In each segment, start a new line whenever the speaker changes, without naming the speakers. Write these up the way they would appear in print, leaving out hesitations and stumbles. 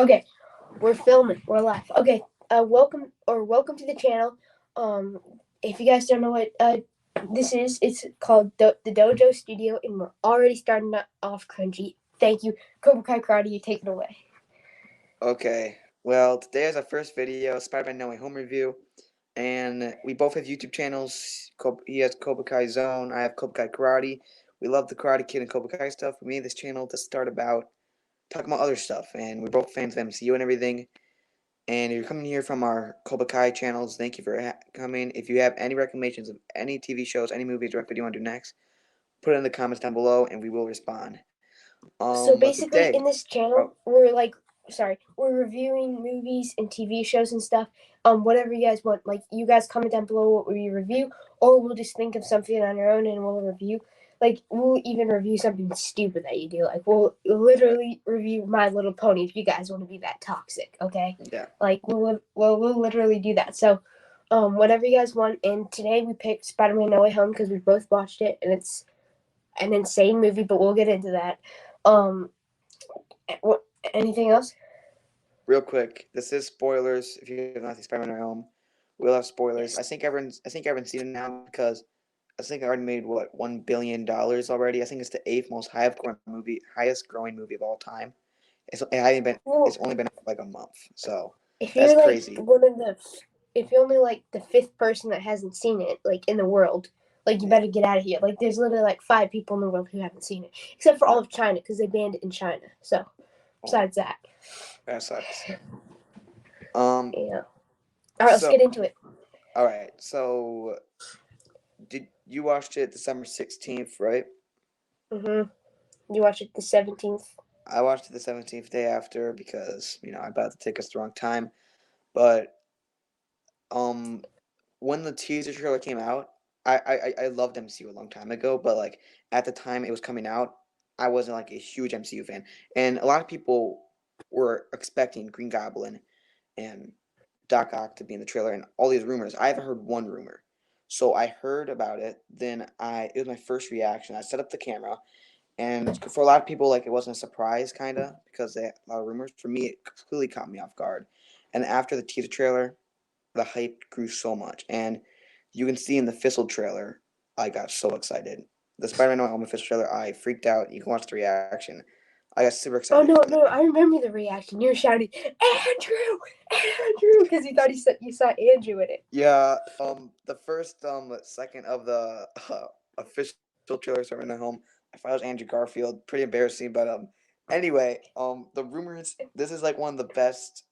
Okay, we're filming. We're live. Okay, welcome to the channel. If you guys don't know what this is, it's called the Dojo Studio, and we're already starting off cringy. Thank you, Cobra Kai Karate. You take it away.
Okay, well, today is our first video, Spider-Man No Way Home review, and we both have YouTube channels. He has Cobra Kai Zone, I have Cobra Kai Karate. We love the Karate Kid and Cobra Kai stuff. We made this channel to start about talking about other stuff, and we're both fans of MCU and everything. And if you're coming here from our Cobra Kai channels, thank you for coming. If you have any recommendations of any TV shows, any movies, or what video you want to do next, put it in the comments down below, and we will respond.
So
But
basically,
today,
in this channel, we're reviewing movies and TV shows and stuff. Whatever you guys want. Like, you guys comment down below what we review, or we'll just think of something on our own and we'll review. Like, we'll even review something stupid that you do. Like, we'll literally review My Little Pony if you guys want to be that toxic. Okay?
yeah.
Like, we'll literally do that. So, whatever you guys want. And today we picked Spider-Man No Way Home because we both watched it, and it's an insane movie. But we'll get into that. What? Anything else?
Real quick, this is spoilers. If you have not seen Spider-Man No Way Home, we'll have spoilers.
Yes.
I think everyone's seen it now because I think it already made what $1 billion already. I think it's the eighth most highest growing movie of all time. It's only been like a month, so
If
that's
you're like
crazy.
if you're only like the fifth person that hasn't seen it, like in the world, like you better get out of here. Like there's literally like 5 people in the world who haven't seen it, except for all of China because they banned it in China. So besides that,
that sucks.
Yeah.
Um.
All right, let's get into it.
All right. So, did you watched it December 16th, right?
You watched it the 17th.
I watched it the 17th day after because I bought the tickets the wrong time, but when the teaser trailer came out, I loved MCU a long time ago, but like at the time it was coming out, I wasn't like a huge MCU fan, and a lot of people were expecting Green Goblin and Doc Ock to be in the trailer, and all these rumors. I haven't heard one rumor, so I heard about it. Then it was my first reaction. I set up the camera, and for a lot of people, like it wasn't a surprise, kind of because they had a lot of rumors. For me, it completely caught me off guard. And after the teaser trailer, the hype grew so much, and you can see in the Fizzle trailer, I got so excited. The Spider-Man No Way Home official trailer, I freaked out. You can watch the reaction. I got super
Oh
excited
no,
for that.
no! I remember the reaction. You were shouting, "Andrew, Andrew!" because you thought you saw Andrew in it.
Yeah, the first second of the official trailer Spider-Man No Way Home, I thought it was Andrew Garfield. Pretty embarrassing, but anyway, the rumors. This is like one of the best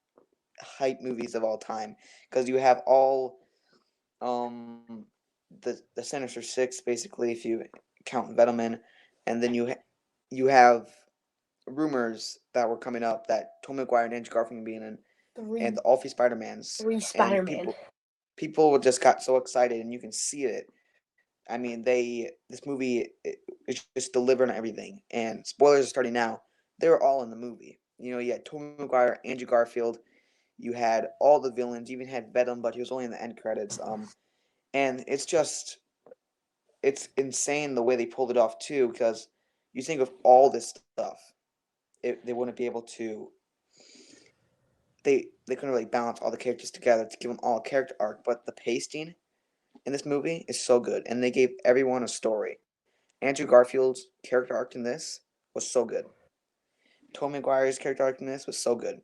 hype movies of all time because you have all the Sinister Six basically if you count Venom in, and then you have rumors that were coming up that Tobey Maguire and Andrew Garfield being in, and all three Spider-Mans,
Three
and
Spider-Man.
people just got so excited, and you can see it. I mean, this movie is just delivering everything, and spoilers are starting now. They were all in the movie. You had Tobey Maguire, Andrew Garfield. You had all the villains. You even had Venom, but he was only in the end credits. And it's insane the way they pulled it off too, because you think of all this stuff, they wouldn't be able to. They couldn't really balance all the characters together to give them all a character arc, but the pasting in this movie is so good, and they gave everyone a story. Andrew Garfield's character arc in this was so good. Tobey Maguire's character arc in this was so good.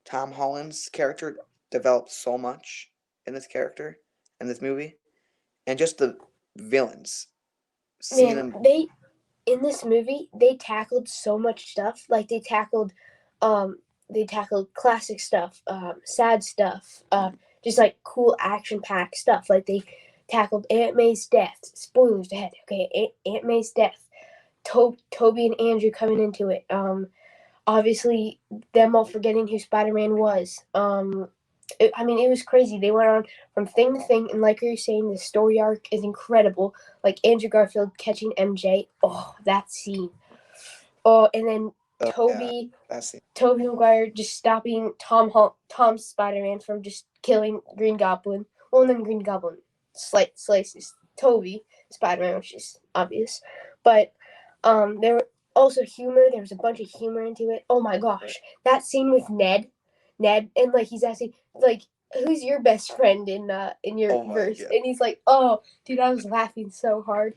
Tom Holland's character developed so much in this movie, and just the villains, seeing
Man,
them.
in this movie they tackled so much stuff. Like they tackled classic stuff, sad stuff, just like cool action packed stuff. Like they tackled Aunt May's death. Spoilers ahead. Okay, Aunt May's death. Toby and Andrew coming into it. Obviously them all forgetting who Spider-Man was. It was crazy. They went on from thing to thing, and like you're saying, the story arc is incredible. Like Andrew Garfield catching MJ. Oh, that scene. Oh, and then
Yeah,
Toby Maguire just stopping Tom's Spider-Man from just killing Green Goblin. Well, and then Green Goblin slices Toby Spider-Man, which is obvious. But there also humor. There was a bunch of humor into it. Oh my
Right.
gosh, that scene with Ned, and like he's asking like, "Who's your best friend in your
Oh my
verse?"
god.
And he's like, "Oh, dude, I was laughing so hard."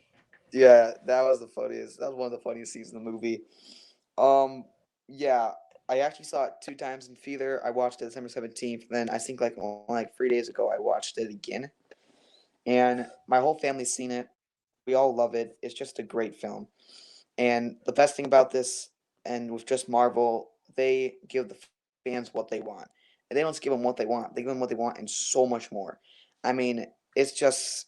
Yeah, that was the funniest. That was one of the funniest scenes in the movie. Um, yeah, I actually saw it 2 times in theater. I watched it December 17th. Then I think like only like 3 days ago I watched it again, and my whole family's seen it. We all love it. It's just a great film. And the best thing about this, and with just Marvel, they give the fans what they want. And they don't just give them what they want. They give them what they want and so much more. I mean, it's just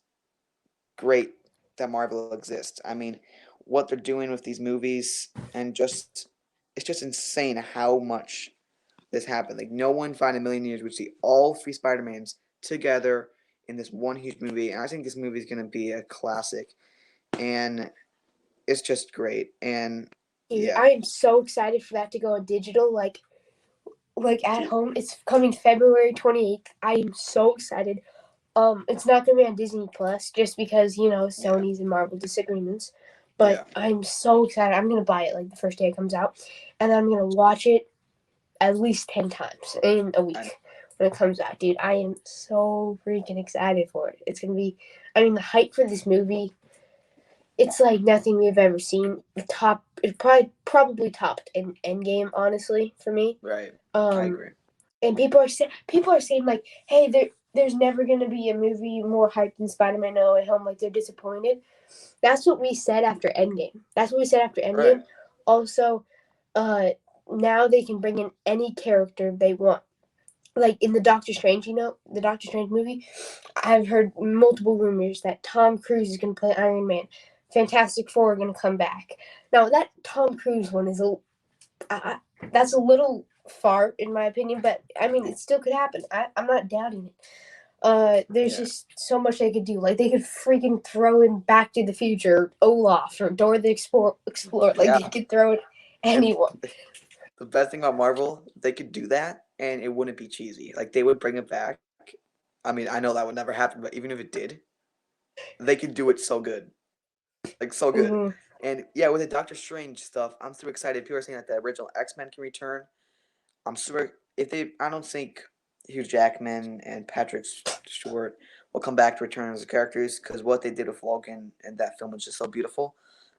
great that Marvel exists. I mean, what they're doing with these movies and just it's just insane how much this happened. Like no one find a million years would see all three Spider-Mans together in this one huge movie. And I think this movie is gonna be a classic. And it's just great. And
Dude,
yeah.
I am so excited for that to go digital. Like at
Dude.
home. It's coming February 28th. I am so excited. It's not gonna be on Disney Plus just because
Yeah.
Sony's and Marvel disagreements. But
Yeah.
I'm so excited. I'm gonna buy it like the first day it comes out, and I'm gonna watch it at least 10 times in a
I know.
week when it comes out, dude. I am so freaking excited for it. It's gonna be. I mean, the hype for this movie. It's like nothing we've ever seen. It probably topped in Endgame, honestly, for me.
Right. I
Um,
agree.
and people are saying like, hey, there's never gonna be a movie more hyped than Spider-Man: No Way Home. Like they're disappointed. That's what we said after Endgame. That's what we said after
Right.
Endgame. Also, uh, now they can bring in any character they want. Like in the Doctor Strange, the Doctor Strange movie. I've heard multiple rumors that Tom Cruise is gonna play Iron Man. Fantastic Four are gonna come back. Now that Tom Cruise one is I, that's a little far in my opinion, but I mean it still could happen. I'm not doubting it. There's
Yeah.
just so much they could do. Like they could freaking throw in Back to the Future, Olaf, or Dora the Explorer. Like
Yeah.
they could throw in
And
anyone.
the best thing about Marvel, they could do that and it wouldn't be cheesy. Like they would bring it back. I mean, I know that would never happen, but even if it did, they could do it so good. Like so good.
Mm-hmm.
And yeah, with the Doctor Strange stuff, I'm super excited. People are saying that the original X-Men can return. I'm super if they I don't think Hugh Jackman and Patrick Stewart will come back to return as the characters because what they did with Logan and that film was just so beautiful.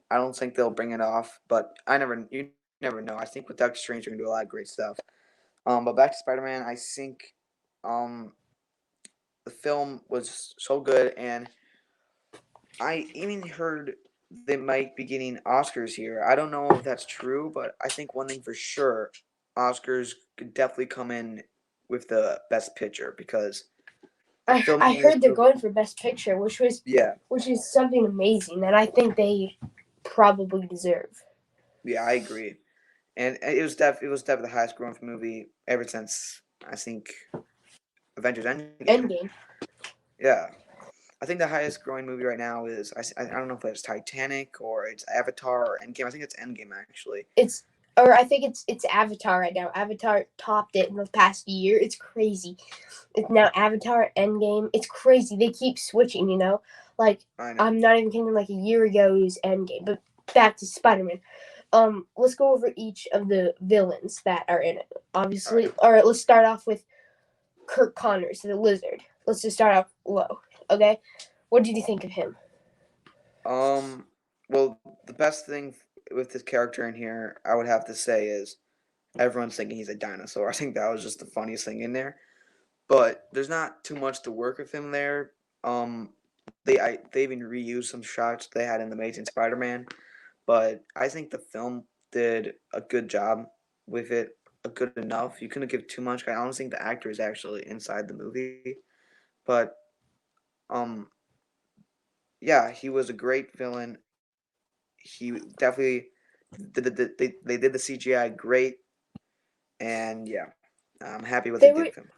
I don't think they'll bring it off, but you never know. I think with Doctor Strange, they're gonna do a lot of great stuff. But back to Spider Man, I think um, the film was so good, and I even heard they might be getting Oscars here. I don't know if that's true, but I think one thing for sure, Oscars could definitely come in with the Best Picture because the
I
filming of this
heard they're
movie.
going for Best Picture,
Yeah,
which is something amazing that I think they probably deserve.
yeah, I agree. And it was definitely the highest growing movie ever since I think Avengers Endgame.
Endgame.
Yeah, I think the highest growing movie right now is I don't know if it's Titanic or it's Avatar or Endgame. I think it's Endgame actually.
It's or I think it's Avatar right now. Avatar topped it in the past year. It's crazy. It's now Avatar Endgame. It's crazy. They keep switching. Like
I know.
I'm not even kidding. Like a year ago it was Endgame, but back to Spider Man. Let's go over each of the villains that are in it.
All right.
Obviously, all right. Let's start off with Kirk Connors, the Lizard. Let's just start off low. Okay, what did you think of him?
Um. Well, the best thing with this character in here, I would have to say, is everyone's thinking he's a dinosaur. I think that was just the funniest thing in there. But there's not too much to work with him there. They even reused some shots they had in the Amazing Spider-Man, but I think the film did a good job with it, a good enough. You couldn't give too much. I don't think the actor is actually inside the movie, but um, yeah, he was a great villain. He definitely they did the CGI great, and yeah, I'm happy what they
They
did
were
with him.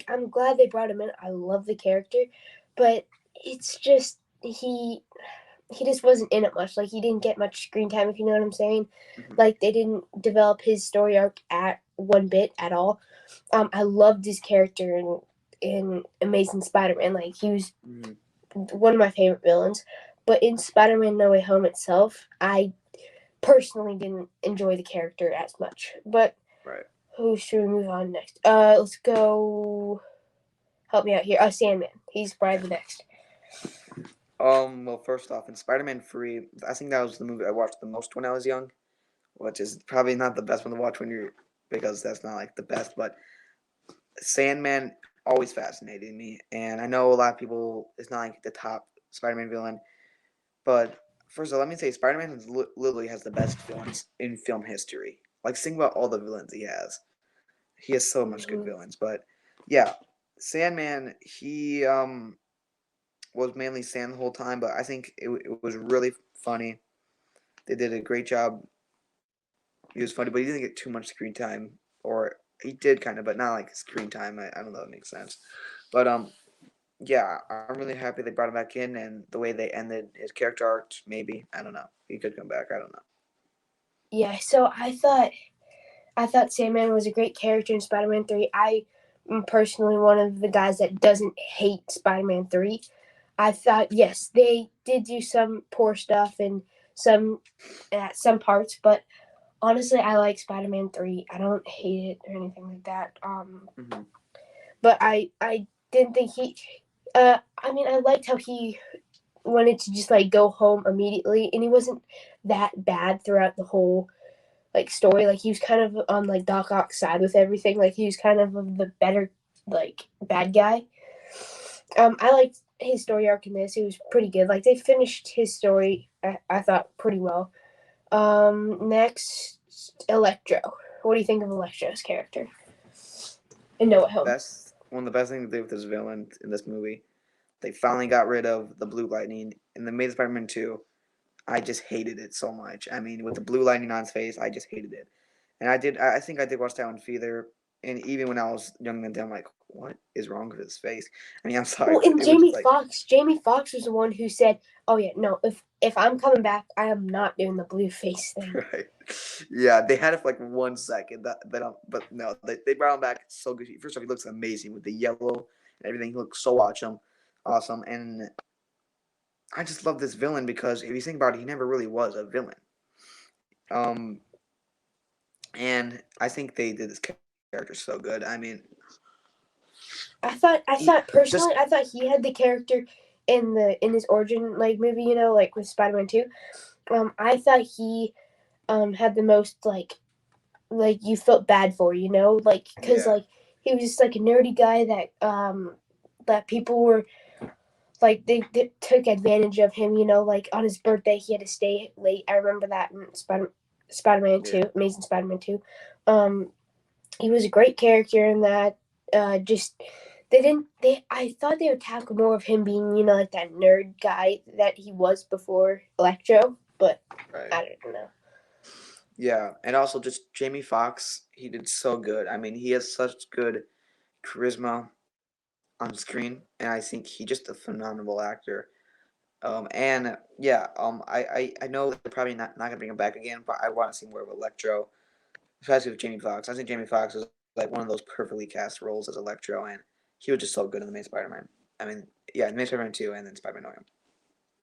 I'm glad they brought him in. I love the character, but it's just he just wasn't in it much. Like he didn't get much screen time, if you know what I'm saying.
Hmm.
Like they didn't develop his story arc at one bit at all. I loved his character in Amazing Spider-Man. Like he was
Hmm.
one of my favorite villains. But in Spider-Man: No Way Home itself, I personally didn't enjoy the character as much. But
Right.
who should we move on next? Let's go. Help me out here. Sandman. He's probably the next.
Well, first off, in Spider-Man 3, I think that was the movie I watched the most when I was young, which is probably not the best one to watch when you're, because that's not like the best, but Sandman always fascinated me, and I know a lot of people, it's not like the top Spider-Man villain, but first of all, let me say Spider-Man literally has the best villains in film history. Like, think about all the villains he has. He has so much good
Mm-hmm.
villains, but yeah, Sandman, he was mainly Sand the whole time, but I think it was really funny. They did a great job. He was funny, but he didn't get too much screen time, or he did kind of, but not like screen time. I don't know if that makes sense, but yeah, I'm really happy they brought him back in, and the way they ended his character arc. Maybe I don't know. He could come back. I don't know.
Yeah. So I thought Sandman was a great character in Spider-Man 3. I am personally one of the guys that doesn't hate Spider-Man 3. I thought, yes, they did do some poor stuff and some at some parts, but honestly, I like Spider-Man 3. I don't hate it or anything like that.
Mm-hmm.
But I didn't think I mean, I liked how he wanted to just like go home immediately, and he wasn't that bad throughout the whole like story. Like he was kind of on like Doc Ock's side with everything. Like he was kind of the better like bad guy. I liked his story arc in this. It was pretty good. Like they finished his story, I thought pretty well. Next, Electro. What do you think of Electro's character? And Noah Home.
One of the best things they did with this villain in this movie, they finally got rid of the blue lightning in the Amazing Spider-Man 2. I just hated it so much. I mean, with the blue lightning on his face, I just hated it. And I think I did watch that one theater. And even when I was young and then, I'm like, what is wrong with his face? I mean, I'm sorry,
Well,
but
and
it was just like,
Jamie Foxx was the one who said, "Oh yeah, no, if I'm coming back, I am not doing the blue face thing."
right? Yeah, they had it for like 1 second. But no, they brought him back so good. First off, he looks amazing with the yellow and everything. He looks so awesome. And I just love this villain because if you think about it, he never really was a villain. Um, and I think they did this character so good. I mean,
I thought
just
personally, I thought he had the character in his origin like movie, like with Spider-Man 2. I thought he had the most like you felt bad for, like because
yeah,
like he was just like a nerdy guy that people were like they took advantage of him, like on his birthday he had to stay late. I remember that in Spider-Man
yeah,
2, Amazing Spider-Man 2. um he was a great character in that. Just they didn't they I thought they would tackle more of him being, like that nerd guy that he was before Electro, but
right.
I don't know.
Yeah, and also just Jamie Foxx, he did so good. I mean, he has such good charisma on screen, and I think he's just a phenomenal actor. And yeah, I know they're probably not gonna bring him back again, but I want to see more of Electro, especially with Jamie Foxx. I think Jamie Foxx is like one of those perfectly cast roles as Electro, and he was just so good in the main Spider-Man. I mean, yeah, Amazing Spider-Man 2 and then Spider-Man No Way Home.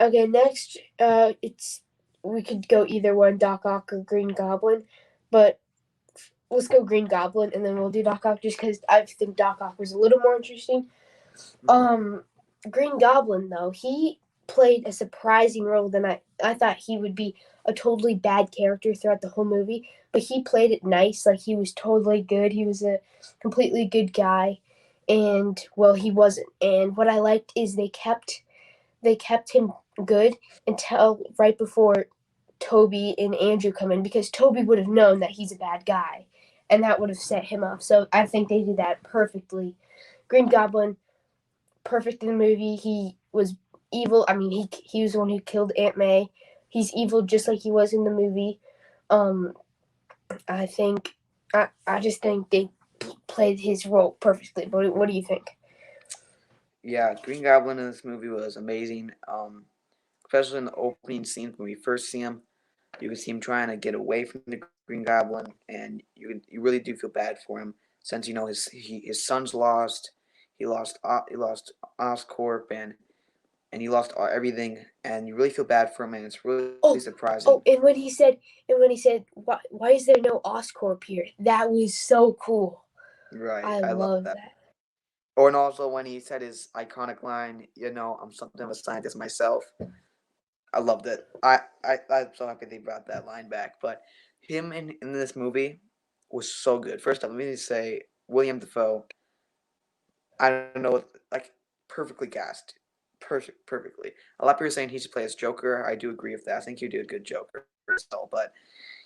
Okay, next, it's we could go either one, Doc Ock or Green Goblin, but let's go Green Goblin and then we'll do Doc Ock just because I think Doc Ock was a little more interesting.
Mm-hmm.
Um, Green Goblin though, he played a surprising role than I thought he would be a totally bad character throughout the whole movie, but he played it nice. Like he was totally good. He was a completely good guy, and well, he wasn't. And what I liked is they kept him good until right before Toby and Andrew come in because Toby would have known that he's a bad guy, and that would have set him off. So I think they did that perfectly. Green Goblin, perfect in the movie. He was evil. I mean, he was the one who killed Aunt May. He's evil just like he was in the movie. Um, I think I just think they played his role perfectly. What do you think?
Yeah, Green Goblin in this movie was amazing. Especially in the opening scenes when we first see him, you can see him trying to get away from the Green Goblin, and you really do feel bad for him since his son's lost. He lost Oscorp, and he lost everything, and you really feel bad for him, and it's really
Oh,
surprising.
oh, and when he said, why is there no Oscorp here? That was so cool.
Right,
I
I love
love
that.
that.
Or and also when he said his iconic line, I'm something of a scientist myself. I loved it. I'm so happy they brought that line back. But him in this movie was so good. First off, let me just say William Dafoe. I don't know, like perfectly cast, perfectly. A lot of people are saying he should play as Joker. I do agree with that. I think he did a good Joker still, but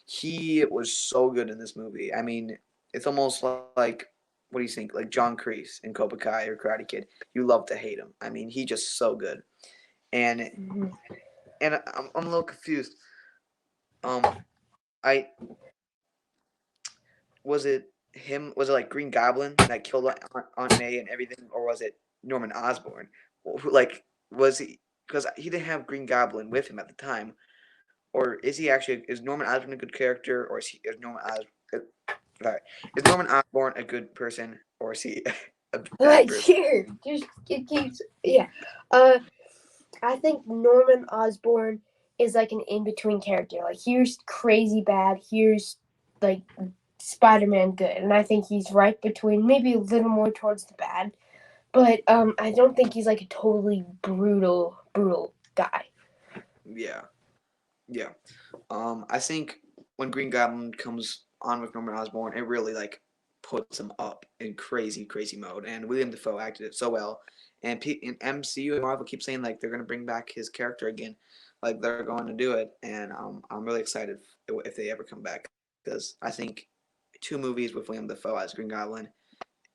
he was so good in this movie. I mean, it's almost like what do you think? Like John Kreese in Cobra Kai or Karate Kid. You love to hate him. I mean, he just so good. And
Mhm.
I'm a little confused. Um, I was it him? Was it like Green Goblin that killed Aunt May and everything, or was it Norman Osborn? Like, was he? Because he didn't have Green Goblin with him at the time, or is he actually? Is Norman Osborn a good character, or sorry, is Norman Osborn a good person, or is he a bad
Like
person?
here, just it keeps yeah. Uh, I think Norman Osborn is like an in between character. Like here's crazy bad, here's like Spider-Man good, and I think he's right between, maybe a little more towards the bad, but I don't think he's like a totally brutal guy.
Yeah, yeah. I think when Green Goblin comes on with Norman Osborn, it really like puts him up in crazy mode. And William Dafoe acted it so well. And in MCU and Marvel keep saying like they're gonna bring back his character again, like they're going to do it. And I'm really excited if they ever come back because I think 2 movies with William Dafoe as Green Goblin,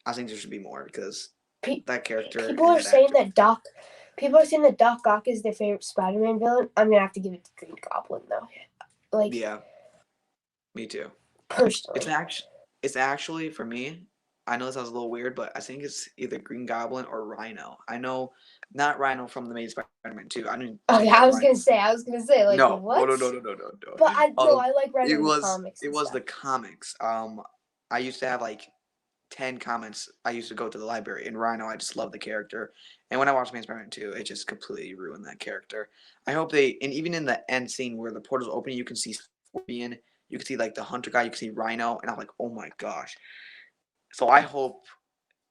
I think there should be more because
Pe-
that character
people
and
are
that
saying
actor.
that Doc. People are saying that Doc Ock is their favorite Spider-Man villain. I'm gonna have to give it to Green Goblin though. Like
Yeah, me too. It's
personally.
actually it's actually for me. I know this sounds a little weird, but I think it's either Green Goblin or Rhino. I know not Rhino from the Amazing Spider-Man 2. I didn't
Okay,
like Rhino.
I was gonna say, like
No, no,
what?
no, no, no, no, no,
But
no.
I no, I like Rhino
It
in the
was
comics
it
and
was
stuff.
the comics. I used to have like 10 comments. I used to go to the library, and Rhino, I just love the character. And when I watched Amazing Spider-Man 2, it just completely ruined that character. I hope and even in the end scene where the portal's opening, you can see Scorpion, you can see like the Hunter guy, you can see Rhino, and I'm like, oh my gosh. So I hope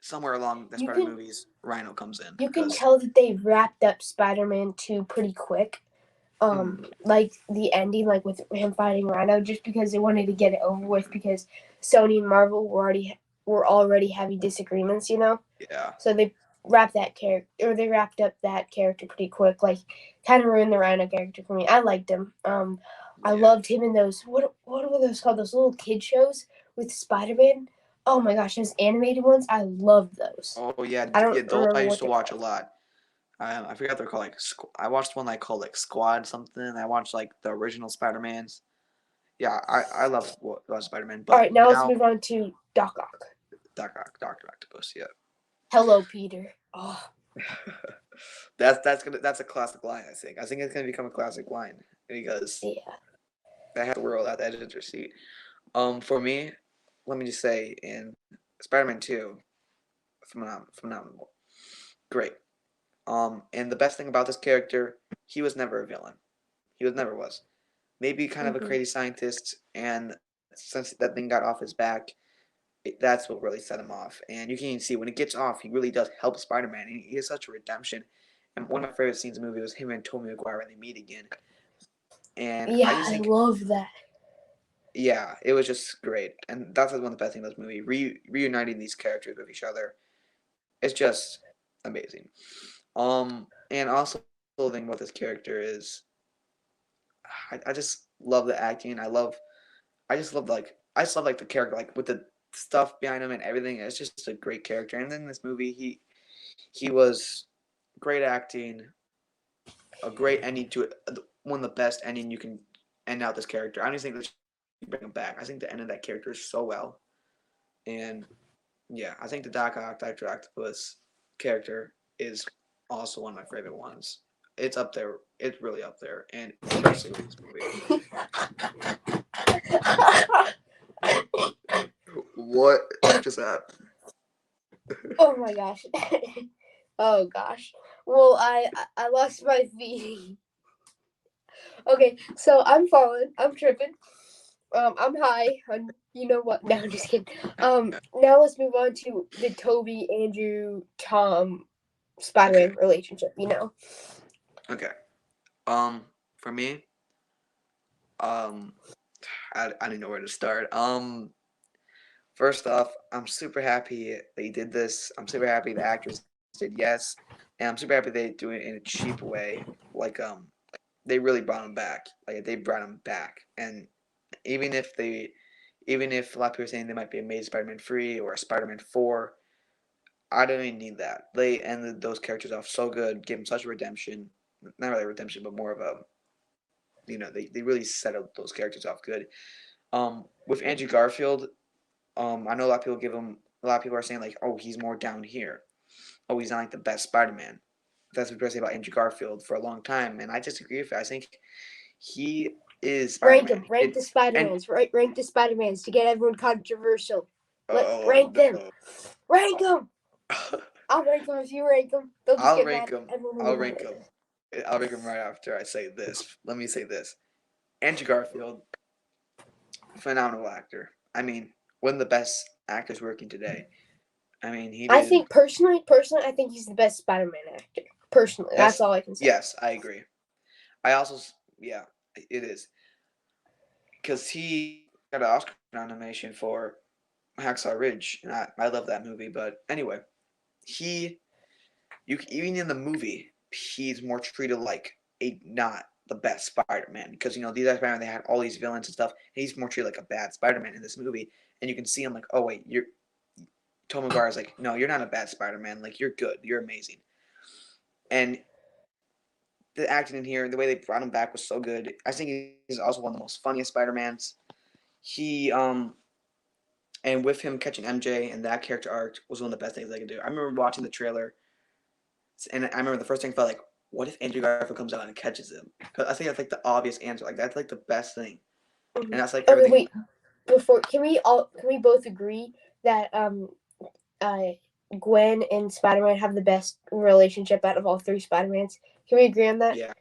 somewhere along the
You
Spider
can
movies, Rhino comes in
you can
because
tell that they wrapped up Spider-Man 2 pretty quick.
mm,
Like the ending, like with him fighting Rhino, just because they wanted to get it over with, because Sony and Marvel were already having disagreements,
yeah,
So they wrapped up that character pretty quick. Like, kind of ruined the Rhino character for me. I liked him. I
yeah.
loved him in those, what were those called? Those little kid shows with Spider-Man. Oh my gosh, those animated ones. I loved those.
Oh yeah,
I don't
yeah. Those I
remember
used
what
to
they're
watch a
called.
lot. I forgot they're called like. I watched one like called like Squad something. I watched like the original Spider Mans. Yeah, I love Spider Man,
All
but
right, now let's
now
move on to Doc Ock.
Doctor Octopus. Yeah,
Hello, Peter. Oh,
that's a classic line. I think it's gonna become a classic line because
yeah.
that has the world at the edge of their seat. For me, let me just say in Spider Man 2, phenomenal, great. And the best thing about this character, he was never a villain. He never was. Maybe kind of a
Hmm.
crazy scientist, and since that thing got off his back, that's what really set him off. And you can even see when it gets off, he really does help Spider-Man. And he has such a redemption. And one of my favorite scenes in the movie was him and Tobey Maguire when they meet again. And I
Yeah,
just
I
think,
love that.
yeah, it was just great. And that's one of the best things about this movie. Reuniting these characters with each other. It's just amazing. And also the thing about this character is I just love the acting. I just love like the character, like with the stuff behind him and everything. It's just a great character. And in this movie, he was great acting, a great ending to it, one of the best ending you can end out this character. I don't think they should bring him back. I think the end of that character is so well, and yeah, I think the Doctor Octopus character is also one of my favorite ones. It's up there. It's really up there, and especially with this movie. What just happened?
Oh my gosh. Oh gosh. Well, I lost my feet. Okay, so I'm falling. I'm tripping. I'm high. You know what? No, I'm just kidding. Now let's move on to the Toby, Andrew, Tom,
Okay.
Spider-Man relationship. You know.
Okay. For me, um, I don't know where to start. First off, I'm super happy they did this. I'm super happy the actors did yes, and I'm super happy they do it in a cheap way. Like they really brought him back. Like they brought him back, and even if they, even if a lot of people are saying they might be a Amazing Spider-Man 3 or a Spider-Man 4, I don't even need that. They ended those characters off so good, gave them such a redemption. Not really a redemption, but more of a, they really settled those characters off good. With Andrew Garfield, I know a lot of people give him. A lot of people are saying like, "Oh, he's more down here. Oh, he's not like the best Spider-Man." That's what people say about Andrew Garfield for a long time, and I disagree with it. I think he is
Rank
Spider-Man.
them. Rank the
And
Spider-Mans. Rank the Spider-Mans to get everyone controversial.
oh
Rank them.
no,
Rank them. I'll rank them if you rank them. They'll just
I'll
get
rank
mad.
him.
Everyone will
I'll
get mad
rank
at
him.
them.
I'll rank him right after I say this. Let me say this: Andrew Garfield, phenomenal actor. I mean, one of the best actors working today. I mean, he
I
did.
think personally, I think he's the best Spider-Man actor. Personally, that's
Yes,
all I can say.
yes, I agree. I also, yeah, it is because he got an Oscar nomination for Hacksaw Ridge, and I love that movie. But anyway, he, even in the movie, he's more treated like a not the best Spider-Man because these other Spider-Man they had all these villains and stuff, and he's more treated like a bad Spider-Man in this movie, and you can see him like, oh wait, you're Tom McGuire's like, no, you're not a bad Spider-Man, like you're good, you're amazing, and the acting in here, the way they brought him back was so good. I think he's also one of the most funniest Spider-Mans. He and with him catching MJ and that character arc was one of the best things they could do. I remember watching the trailer, and I remember the first thing I felt like, what if Andrew Garfield comes out and catches him? Because I think that's like the obvious answer. Like that's like the best thing,
Mhm.
and that's like
Okay,
everything.
wait. Before can we both agree that uh Gwen and Spider-Man have the best relationship out of all three Spider-Mans? Can we agree on that?
Yeah,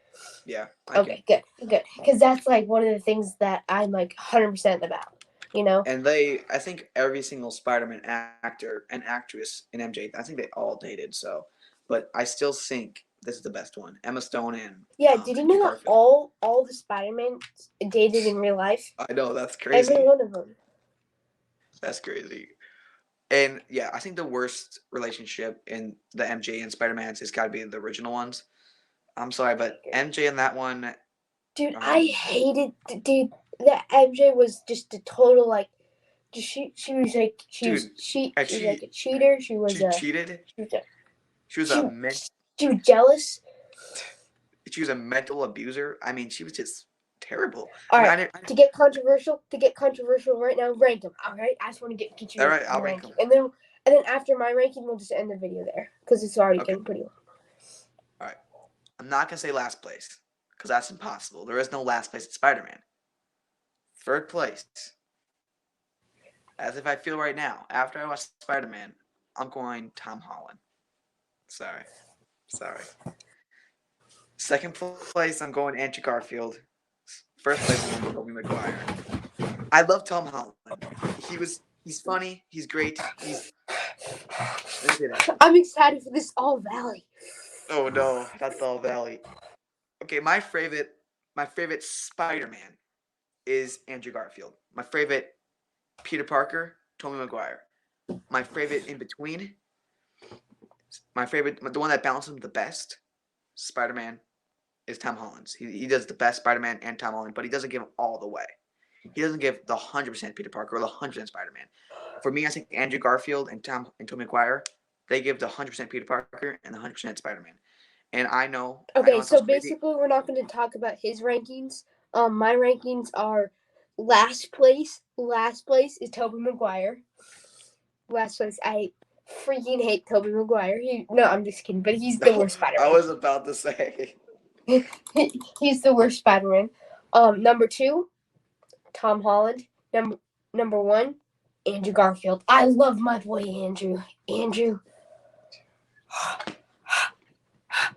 yeah, I can.
Okay, good. Because that's like one of the things that I'm like 100% about. You know.
And I think every single Spider-Man actor and actress in MJ, I think they all dated. So, but I still think this is the best one. Emma Stone and
Yeah. Did you
Andrew
know that
Garfield.
all the Spider-Man dated in real life?
I know that's
Every
crazy.
one of them.
That's crazy. And yeah, I think the worst relationship in the MJ and Spider-Man's has got to be the original ones. I'm sorry, but MJ in that one,
Dude, I
um,
hated. Dude, that MJ was just a total like. She was like
dude, and
she was like a cheater. She was
she
a
cheated.
she was a
She was
she,
a men,
she was jealous.
she was a mental abuser. I mean, she was just terrible.
All
I mean,
right, to get controversial right now, rank them. All right, I just want to get
all
your
right, I'll rank them.
ranking, and then after my ranking, we'll just end the video there because it's already
Okay,
getting pretty long.
all right. I'm not gonna say last place because that's impossible. There is no last place in Spider-Man. Third place, as if I feel right now after I watch Spider-Man, I'm going Tom Holland. Sorry, sorry. Second place, I'm going Andrew Garfield. First place, I'm going Tobey Maguire. I love Tom Holland. He's funny. He's great. Let me say that.
I'm excited for this All Valley.
Oh no, not the Valley. Okay, my favorite Spider-Man is Andrew Garfield. My favorite Peter Parker, Tobey Maguire. My favorite in between, the one that balances them the best, Spider-Man, is Tom Holland's. He does the best Spider-Man and Tom Holland, but he doesn't give all the way. He doesn't give the 100% Peter Parker or the 100% Spider-Man. For me, I think Andrew Garfield and Tobey Maguire, they give the 100% Peter Parker and the 100% Spider-Man. And I know
Okay,
it
so
sounds crazy.
basically, we're not going to talk about his rankings. My rankings are last place. Last place is Tobey Maguire. Last place, I freaking hate Tobey Maguire. No, I'm just kidding, but he's the worst
I
Spider-Man.
was about to say.
He's the worst Spider-Man. Number two, Tom Holland. Number one, Andrew Garfield. I love my boy Andrew. Andrew.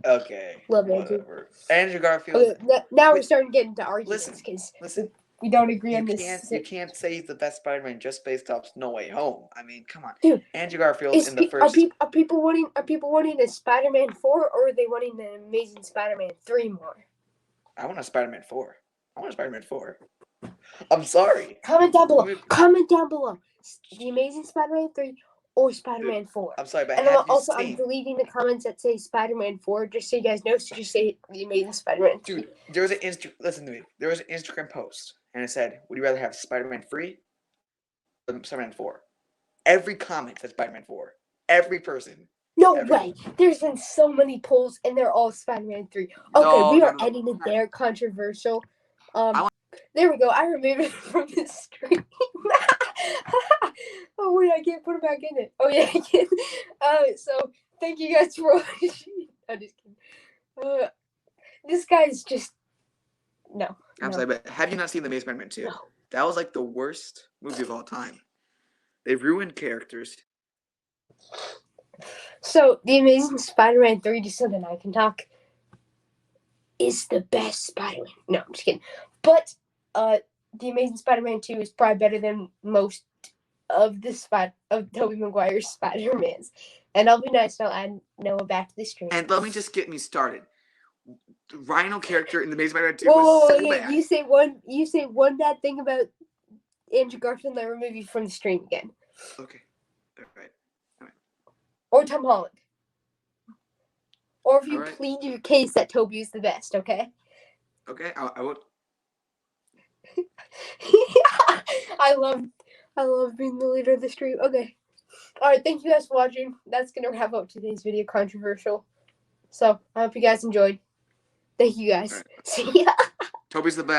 Okay,
Love Andrew.
whatever. Andrew Garfield.
Okay, now we're
Wait,
starting to get into arguments
listen,
because
listen.
we don't agree
You
on
can't
this.
you can't say he's the best Spider-Man just based off No Way Home. I mean, come on.
Dude,
Andrew Garfield in the
are
first.
people wanting a Spider-Man 4 or are they wanting the Amazing Spider-Man 3 more?
I want a Spider-Man 4. I want a Spider-Man 4. I'm sorry.
Comment down below. Comment down below. The Amazing Spider-Man 3 or Spider-Man 4.
I'm sorry, but
And
have you
I'm
seen?
deleting the comments that say Spider-Man 4 just so you guys know. So just say The Amazing Spider-Man 3.
Dude, there was an listen to me. There was an Instagram post, and it said, "Would you rather have Spider-Man 3 or Spider-Man 4?" Every comment said Spider-Man 4. Every person.
No
Everyone.
way. There's been so many polls, and they're all Spider-Man 3. Okay,
No,
we
no,
are
no.
ending it there. Controversial.
want-
There we go. I removed it from the stream. Oh wait, I can't put it back in it. Oh yeah, I can. So thank you guys for watching. I'm just kidding. This guy's just no.
I'm sorry, but have you not seen The Amazing Spider-Man 2?
No.
That was like the worst movie of all time. They ruined characters.
So The Amazing Spider-Man 3, just so that I can talk, is the best Spider-Man. No, I'm just kidding. But The Amazing Spider-Man 2 is probably better than most of Tobey Maguire's Spider-Mans. And I'll be nice, and I'll add Noah back to the stream.
And let me just get me started. The Rhino character in The Amazing Spider-Man 2
Whoa,
was so
wait,
bad.
you say one bad thing about Andrew Garfield, and I remove you from the stream again.
Okay. All right.
Or Tom Holland. Or if you
Alright.
plead your case that Toby is the best, okay?
Okay, I would.
I love being the leader of the stream. Okay. Alright, thank you guys for watching. That's gonna wrap up today's video, controversial. So I hope you guys enjoyed. Thank you guys.
Right.
See ya.
Toby's the best.